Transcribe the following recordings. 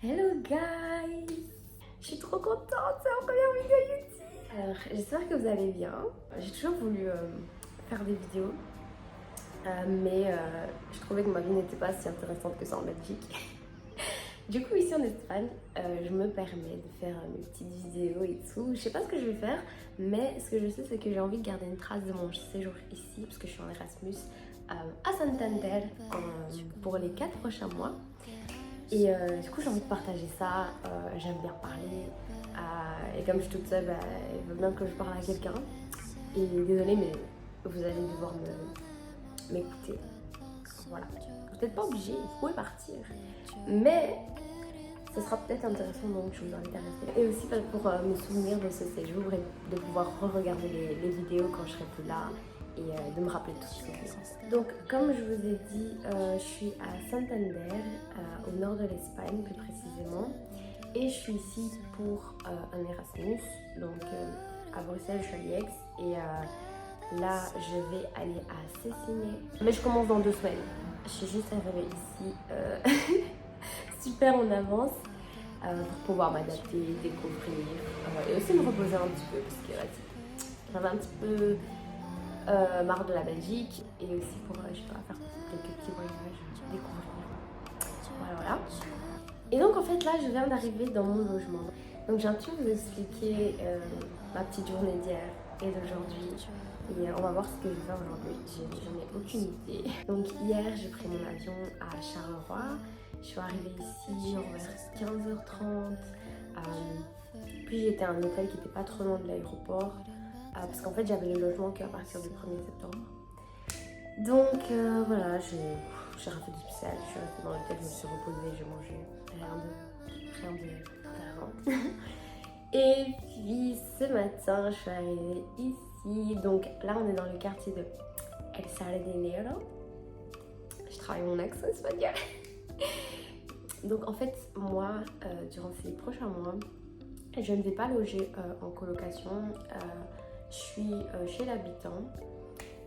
Hello guys! Je suis trop contente, c'est ma première vidéo YouTube! Alors j'espère que vous allez bien. J'ai toujours voulu faire des vidéos, mais je trouvais que ma vie n'était pas si intéressante que ça en Belgique. Du coup ici en Espagne, je me permets de faire mes petites vidéos et tout. Je sais pas ce que je vais faire, mais ce que je sais c'est que j'ai envie de garder une trace de mon séjour ici, parce que je suis en Erasmus à Santander pour les 4 prochains mois. Et du coup j'ai envie de partager ça, j'aime bien parler, et comme je suis toute seule, il veut bien que je parle à quelqu'un. Et désolée mais vous allez devoir m'écouter, voilà. Vous n'êtes pas obligé, vous pouvez partir, mais ce sera peut-être intéressant, donc je vous invite à rester. Et aussi pour me souvenir de ce séjour et de pouvoir re-regarder les vidéos quand je serai plus là, et de me rappeler tout ça. Donc comme je vous ai dit, je suis à Santander, au nord de l'Espagne plus précisément, et je suis ici pour un Erasmus, donc à Bruxelles je suis à Liège, et là je vais aller à Cessiné, mais je commence dans 2 semaines. Je suis juste arrivée ici super en avance pour pouvoir m'adapter, découvrir, et aussi me reposer un petit peu parce que j'avais un petit peu marre de la Belgique, et aussi pour je sais pas, faire quelques petits voyages, découvrir, voilà. Et donc en fait là je viens d'arriver dans mon logement, donc j'ai un petit peu vous expliquer ma petite journée d'hier et d'aujourd'hui, et on va voir ce que je vais faire aujourd'hui. J'en ai aucune idée. Donc hier j'ai pris mon avion à Charleroi, je suis arrivée ici vers 15h30, puis j'étais à un hôtel qui n'était pas trop loin de l'aéroport, parce qu'en fait j'avais le logement qu'à partir du 1er septembre. Donc voilà, j'ai rien fait de spécial, je suis restée dans l'hôtel, je me suis reposée, j'ai mangé, rien de intéressant. Et puis ce matin, je suis arrivée ici, donc là on est dans le quartier de El Sardinero. Je travaille mon accent espagnol. Donc en fait, moi, durant ces prochains mois, je ne vais pas loger en colocation, je suis chez l'habitant.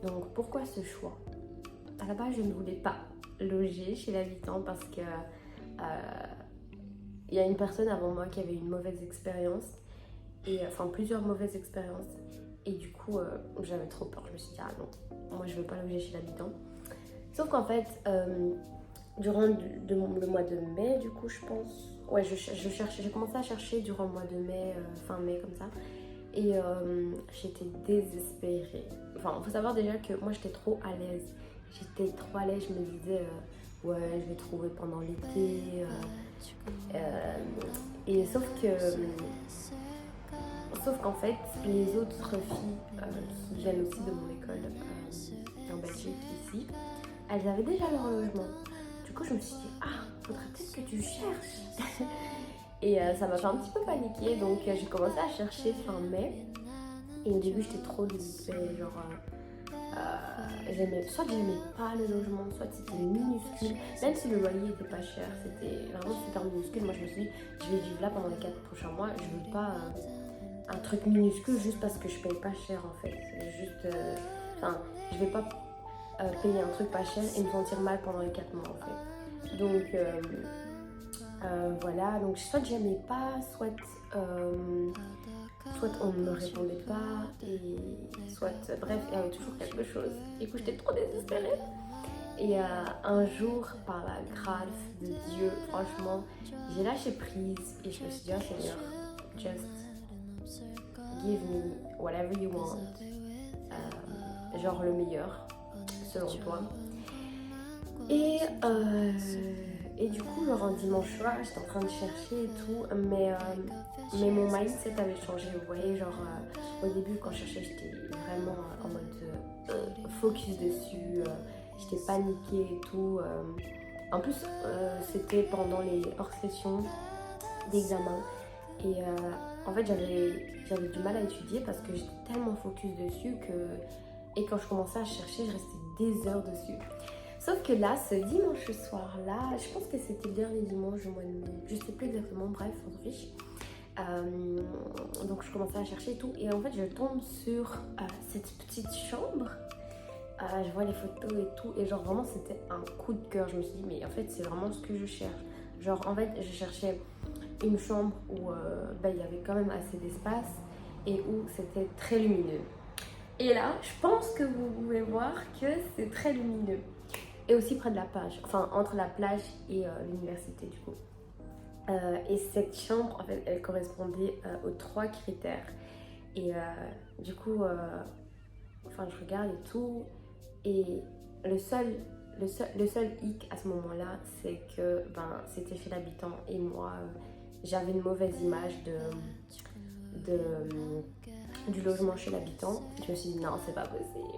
Donc pourquoi ce choix? À la base, je ne voulais pas loger chez l'habitant parce que il y a une personne avant moi qui avait une mauvaise expérience, et enfin plusieurs mauvaises expériences, et du coup j'avais trop peur. Je me suis dit ah non, moi je veux pas loger chez l'habitant. Sauf qu'en fait durant le mois de mai, du coup je pense, ouais, j'ai commencé à chercher durant le mois de mai, fin mai comme ça, et j'étais désespérée. Enfin, faut savoir déjà que moi j'étais trop à l'aise. J'étais trop à l'aise, je me disais ouais, je vais trouver pendant l'été. Et sauf qu'en fait, les autres filles qui viennent aussi de mon école en Belgique ici, elles avaient déjà leur logement. Du coup, je me suis dit ah, faudrait peut-être que tu cherches. Et ça m'a fait un petit peu paniquer, donc j'ai commencé à chercher fin mai. Et au début j'étais trop désespérée, genre soit j'aimais pas le logement, soit c'était minuscule. Même si le loyer était pas cher, c'était vraiment super minuscule. Moi je me suis dit, je vais vivre là pendant les 4 prochains mois, je veux pas un truc minuscule juste parce que je paye pas cher en fait. Juste, je vais pas payer un truc pas cher et me sentir mal pendant les 4 mois en fait. Donc voilà, donc soit j'aimais pas, soit on ne me répondait pas, et soit, bref, il y avait toujours quelque chose. Et coup, j'étais trop désespérée. Et un jour, par la grâce de Dieu, franchement, j'ai lâché prise et je me suis dit, oh Seigneur, just give me whatever you want. Genre le meilleur, selon toi. Et du coup, genre un dimanche soir, j'étais en train de chercher et tout, mais mon mindset avait changé. Vous voyez, genre au début, quand je cherchais, j'étais vraiment en mode focus dessus, j'étais paniquée et tout. En plus, c'était pendant les hors-sessions d'examen, et en fait, j'avais du mal à étudier parce que j'étais tellement focus dessus et quand je commençais à chercher, je restais des heures dessus. Sauf que là, ce dimanche soir-là, je pense que c'était le dernier dimanche du mois de mai, je sais plus exactement, bref, on s'en fiche. Donc je commençais à chercher et tout, et en fait je tombe sur cette petite chambre. Je vois les photos et tout, et genre vraiment c'était un coup de cœur. Je me suis dit mais en fait c'est vraiment ce que je cherche. Genre en fait je cherchais une chambre où il y avait quand même assez d'espace et où c'était très lumineux. Et là, je pense que vous pouvez voir que c'est très lumineux. Et aussi près de la plage, enfin entre la plage et l'université du coup. Et cette chambre, en fait, elle correspondait aux 3 critères. Et du coup, enfin je regarde et tout. Et le seul hic à ce moment-là, c'est que c'était chez l'habitant. Et moi, j'avais une mauvaise image du logement chez l'habitant. Je me suis dit non, c'est pas possible.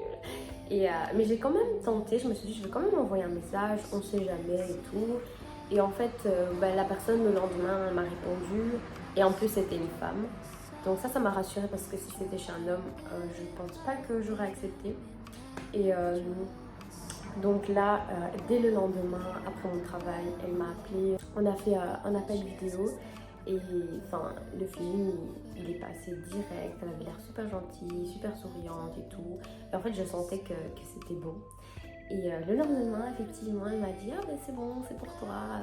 Mais j'ai quand même tenté, je me suis dit je vais quand même envoyer un message, on sait jamais et tout. Et en fait, la personne le lendemain m'a répondu et en plus c'était une femme. Donc ça m'a rassurée parce que si c'était chez un homme, je pense pas que j'aurais accepté. Et donc là, dès le lendemain, après mon travail, elle m'a appelé. On a fait un appel vidéo. Et enfin, le film, il est passé direct. Elle avait l'air super gentille, super souriante et tout. Et en fait, je sentais que c'était bon. Et le lendemain, effectivement, elle m'a dit « Ah ben c'est bon, c'est pour toi ».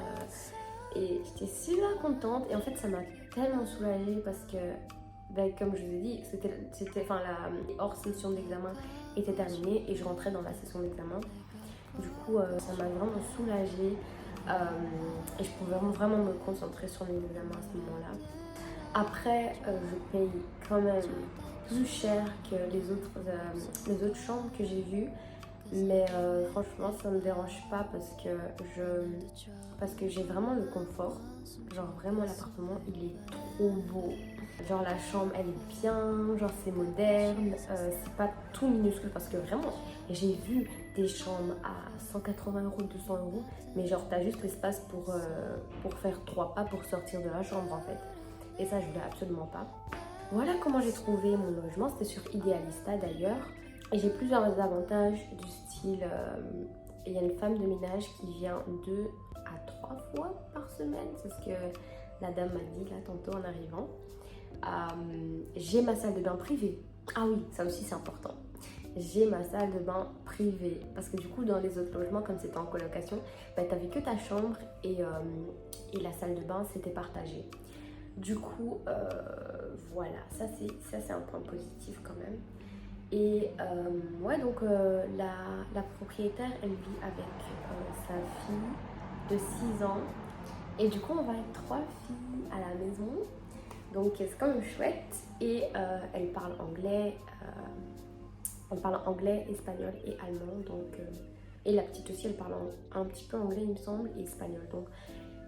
Et j'étais super contente. Et en fait, ça m'a tellement soulagée parce que, comme je vous ai dit, la hors-session d'examen était terminée et je rentrais dans la session d'examen. Du coup, ça m'a vraiment soulagée. Et je pouvais vraiment me concentrer sur mes examens à ce moment-là. Après, je paye quand même plus cher que les autres chambres que j'ai vues. Mais franchement, ça me dérange pas parce que j'ai vraiment le confort. Genre vraiment l'appartement, il est trop beau. Genre la chambre, elle est bien, genre c'est moderne, c'est pas tout minuscule parce que vraiment, j'ai vu des chambres à 180 €, 200 €, mais genre t'as juste l'espace pour faire 3 pas pour sortir de la chambre en fait. Et ça, je voulais absolument pas. Voilà comment j'ai trouvé mon logement, c'était sur Idealista d'ailleurs. Et j'ai plusieurs avantages du style, il y a une femme de ménage qui vient 2 à 3 fois par semaine, c'est ce que la dame m'a dit là tantôt en arrivant. J'ai ma salle de bain privée. Ah oui, ça aussi c'est important. J'ai ma salle de bain privée parce que du coup dans les autres logements, comme c'était en colocation, t'avais que ta chambre et la salle de bain c'était partagé. Du coup, voilà, ça c'est un point positif quand même. Et ouais, donc la propriétaire, elle vit avec sa fille de 6 ans. Et du coup, on va être 3 filles à la maison. Donc c'est quand même chouette. Et elle parle anglais. On parle anglais, espagnol et allemand. Donc, et la petite aussi, elle parle un petit peu anglais, il me semble, et espagnol. Donc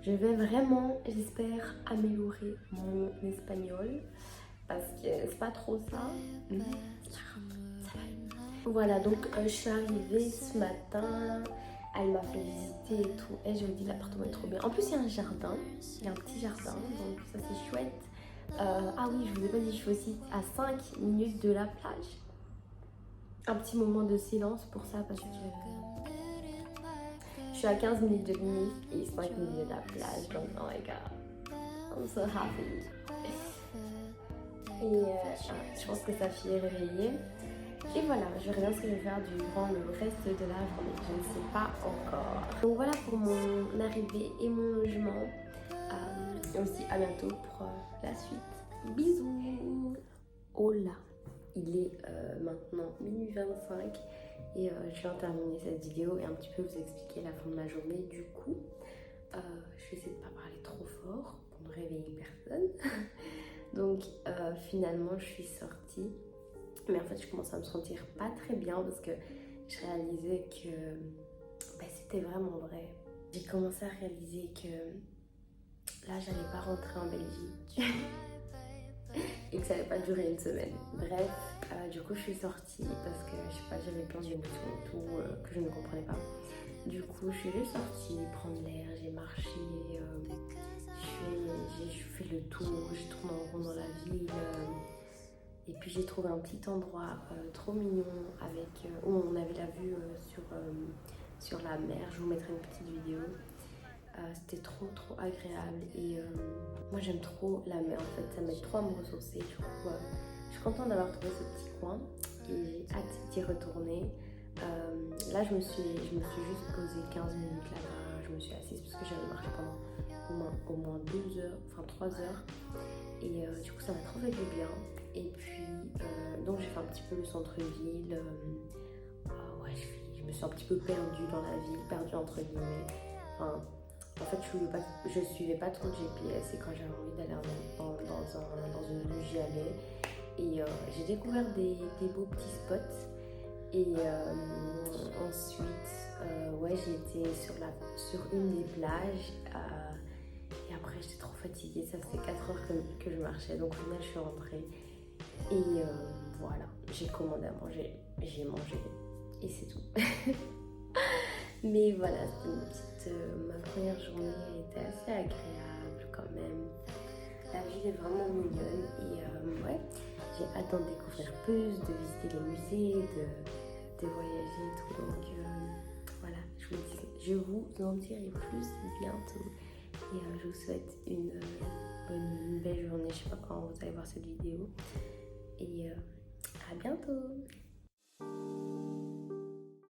je vais vraiment, j'espère, améliorer mon espagnol. Parce que c'est pas trop ça. Mais ça va. Voilà, donc je suis arrivée ce matin. Elle m'a fait visiter et tout. Et je me dis, l'appartement est trop bien. En plus, il y a un jardin. Il y a un petit jardin. Donc ça, c'est chouette. Ah oui, je vous ai pas dit, je suis aussi à 5 minutes de la plage. Un petit moment de silence pour ça parce que je suis à 15 minutes de Nice et 5 minutes de la plage. Donc, oh my god. I'm so happy. Et je pense que sa fille est réveillée. Et voilà, je verrai bien ce que je vais faire durant le reste de la journée. Je ne sais pas encore. Donc voilà pour mon arrivée et mon logement. Et aussi à bientôt pour la suite. Bisous. Oh là, il est maintenant minuit 25 et je viens de terminer cette vidéo et un petit peu vous expliquer la fin de ma journée. Du coup, je vais essayer de ne pas parler trop fort pour ne réveiller personne. Donc finalement, je suis sortie. Mais en fait, je commence à me sentir pas très bien parce que je réalisais que c'était vraiment vrai. J'ai commencé à réaliser que là, j'allais pas rentrer en Belgique et que ça allait pas durer une semaine. Bref, du coup, je suis sortie parce que je sais pas, j'avais plein d'émotions et tout que je ne comprenais pas. Du coup, je suis juste sortie prendre l'air, j'ai marché, j'ai fait le tour, j'ai tourné en rond dans la ville. Et puis j'ai trouvé un petit endroit trop mignon avec, où on avait la vue sur la mer. Je vous mettrai une petite vidéo. C'était trop agréable et moi j'aime trop la mer en fait, ça m'aide trop à me ressourcer. Du coup, je suis contente d'avoir trouvé ce petit coin et j'ai hâte d'y retourner. Là je me suis juste posée 15 minutes là-bas, je me suis assise parce que j'avais marché pendant au moins 2 heures, enfin 3 heures. Et du coup ça m'a trop fait du bien. Et puis donc j'ai fait un petit peu le centre-ville. Ouais, je me suis un petit peu perdue dans la ville, perdue entre guillemets. Enfin, en fait je suivais pas trop le GPS et quand j'avais envie d'aller dans une rue j'y allais. Et j'ai découvert des beaux petits spots. Et ensuite, ouais, j'ai été sur une des plages. Et après, j'étais trop fatiguée. Ça faisait 4 heures que je marchais. Donc, au final, je suis rentrée. Et voilà, j'ai commandé à manger. J'ai mangé. Et c'est tout. Mais voilà, c'était ma première journée. Elle était assez agréable quand même. La ville est vraiment mignonne. Et ouais, j'ai hâte d'en découvrir plus, de visiter les musées, de voyager et tout. Donc voilà, je vous en dirai plus bientôt. Et je vous souhaite une belle journée. Je sais pas quand vous allez voir cette vidéo. Et à bientôt!